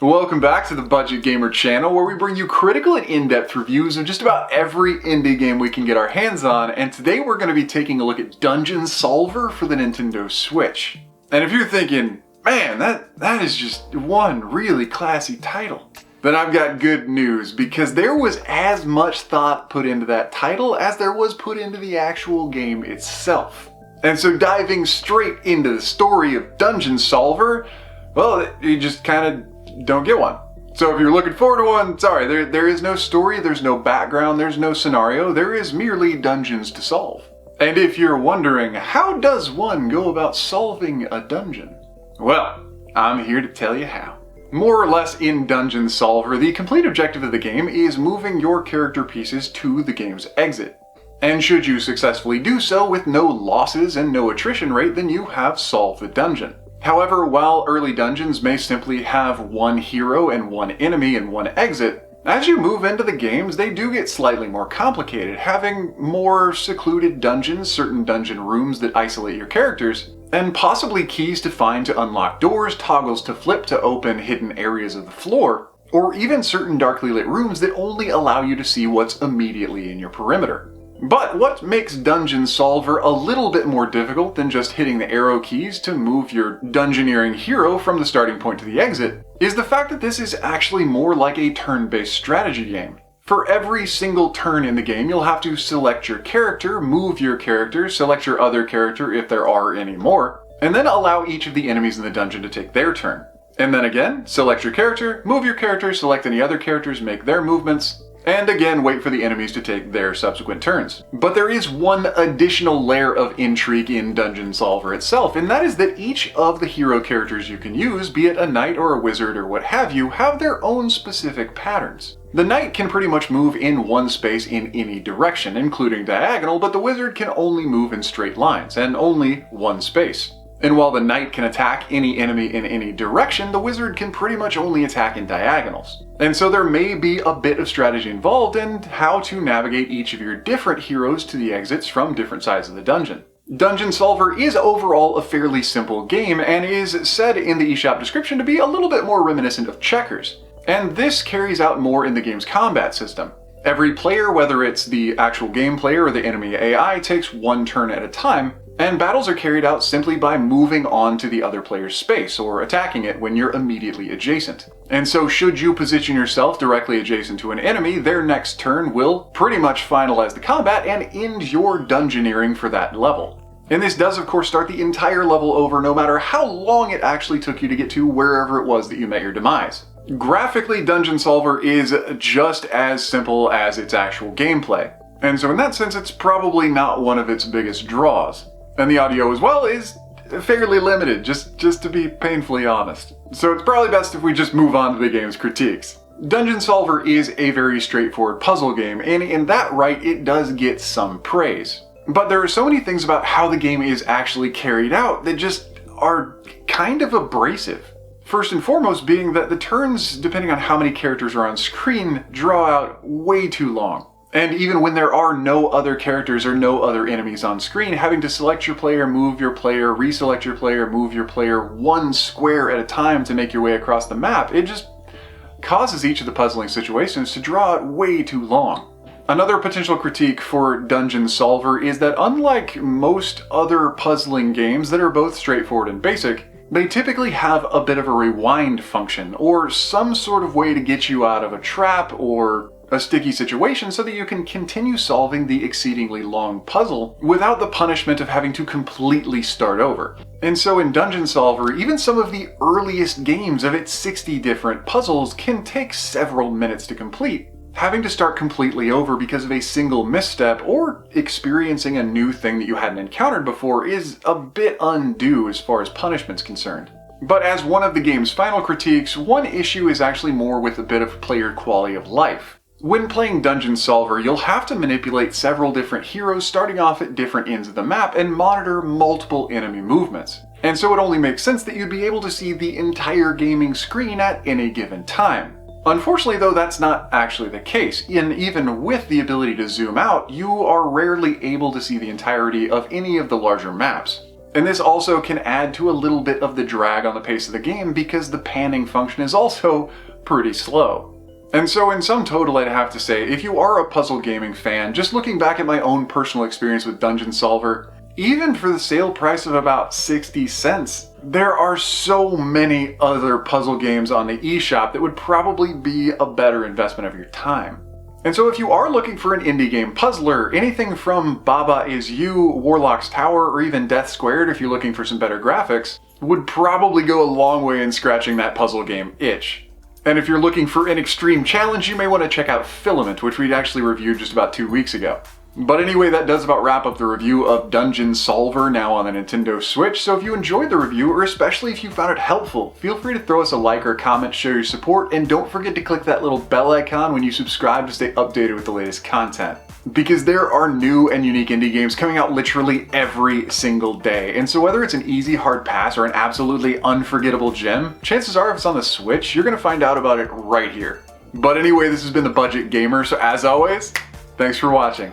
Welcome back to the Budget Gamer channel, where we bring you critical and in-depth reviews of just about every indie game we can get our hands on, and today we're going to be taking a look at Dungeon Solver for the Nintendo Switch. And if you're thinking, man, that is just one really classy title, then I've got good news, because there was as much thought put into that title as there was put into the actual game itself. And so diving straight into the story of Dungeon Solver, well, you just kind of don't get one. So if you're looking forward to one, sorry, there is no story, there's no background, there's no scenario, there is merely dungeons to solve. And if you're wondering, how does one go about solving a dungeon? Well, I'm here to tell you how. More or less in Dungeon Solver, the complete objective of the game is moving your character pieces to the game's exit. And should you successfully do so with no losses and no attrition rate, then you have solved the dungeon. However, while early dungeons may simply have one hero and one enemy and one exit, as you move into the games, they do get slightly more complicated, having more secluded dungeons, certain dungeon rooms that isolate your characters, and possibly keys to find to unlock doors, toggles to flip to open hidden areas of the floor, or even certain darkly lit rooms that only allow you to see what's immediately in your perimeter. But what makes Dungeon Solver a little bit more difficult than just hitting the arrow keys to move your dungeoneering hero from the starting point to the exit is the fact that this is actually more like a turn-based strategy game. For every single turn in the game, you'll have to select your character, move your character, select your other character if there are any more, and then allow each of the enemies in the dungeon to take their turn. And then again, select your character, move your character, select any other characters, make their movements, and again wait for the enemies to take their subsequent turns. But there is one additional layer of intrigue in Dungeon Solver itself, and that is that each of the hero characters you can use, be it a knight or a wizard or what have you, have their own specific patterns. The knight can pretty much move in one space in any direction, including diagonal, but the wizard can only move in straight lines, and only one space. And while the knight can attack any enemy in any direction, the wizard can pretty much only attack in diagonals. And so there may be a bit of strategy involved in how to navigate each of your different heroes to the exits from different sides of the dungeon. Dungeon Solver is overall a fairly simple game, and is said in the eShop description to be a little bit more reminiscent of checkers. And this carries out more in the game's combat system. Every player, whether it's the actual game player or the enemy AI, takes one turn at a time, and battles are carried out simply by moving on to the other player's space, or attacking it when you're immediately adjacent. And so should you position yourself directly adjacent to an enemy, their next turn will pretty much finalize the combat and end your dungeoneering for that level. And this does of course start the entire level over, no matter how long it actually took you to get to wherever it was that you met your demise. Graphically, Dungeon Solver is just as simple as its actual gameplay. And so in that sense, it's probably not one of its biggest draws. And the audio as well is fairly limited, just to be painfully honest. So it's probably best if we just move on to the game's critiques. Dungeon Solver is a very straightforward puzzle game, and in that right, it does get some praise. But there are so many things about how the game is actually carried out that just are kind of abrasive. First and foremost being that the turns, depending on how many characters are on screen, draw out way too long. And even when there are no other characters or no other enemies on screen, having to select your player, move your player, reselect your player, move your player one square at a time to make your way across the map, it just causes each of the puzzling situations to draw out way too long. Another potential critique for Dungeon Solver is that unlike most other puzzling games that are both straightforward and basic, they typically have a bit of a rewind function, or some sort of way to get you out of a trap or a sticky situation so that you can continue solving the exceedingly long puzzle without the punishment of having to completely start over. And so in Dungeon Solver, even some of the earliest games of its 60 different puzzles can take several minutes to complete, having to start completely over because of a single misstep or experiencing a new thing that you hadn't encountered before is a bit undue as far as punishment's concerned. But as one of the game's final critiques, one issue is actually more with a bit of player quality of life. When playing Dungeon Solver, you'll have to manipulate several different heroes starting off at different ends of the map and monitor multiple enemy movements. And so it only makes sense that you'd be able to see the entire gaming screen at any given time. Unfortunately though, that's not actually the case, and even with the ability to zoom out, you are rarely able to see the entirety of any of the larger maps. And this also can add to a little bit of the drag on the pace of the game because the panning function is also pretty slow. And so in sum total, I'd have to say, if you are a puzzle gaming fan, just looking back at my own personal experience with Dungeon Solver, even for the sale price of about 60 cents, there are so many other puzzle games on the eShop that would probably be a better investment of your time. And so if you are looking for an indie game puzzler, anything from Baba Is You, Warlock's Tower, or even Death Squared if you're looking for some better graphics, would probably go a long way in scratching that puzzle game itch. And if you're looking for an extreme challenge, you may want to check out Filament, which we actually reviewed just about 2 weeks ago. But anyway, that does about wrap up the review of Dungeon Solver now on the Nintendo Switch, so if you enjoyed the review, or especially if you found it helpful, feel free to throw us a like or a comment, show your support, and don't forget to click that little bell icon when you subscribe to stay updated with the latest content. Because there are new and unique indie games coming out literally every single day, and so whether it's an easy hard pass or an absolutely unforgettable gem, chances are if it's on the Switch, you're gonna find out about it right here. But anyway, this has been The Budget Gamer, so as always, thanks for watching.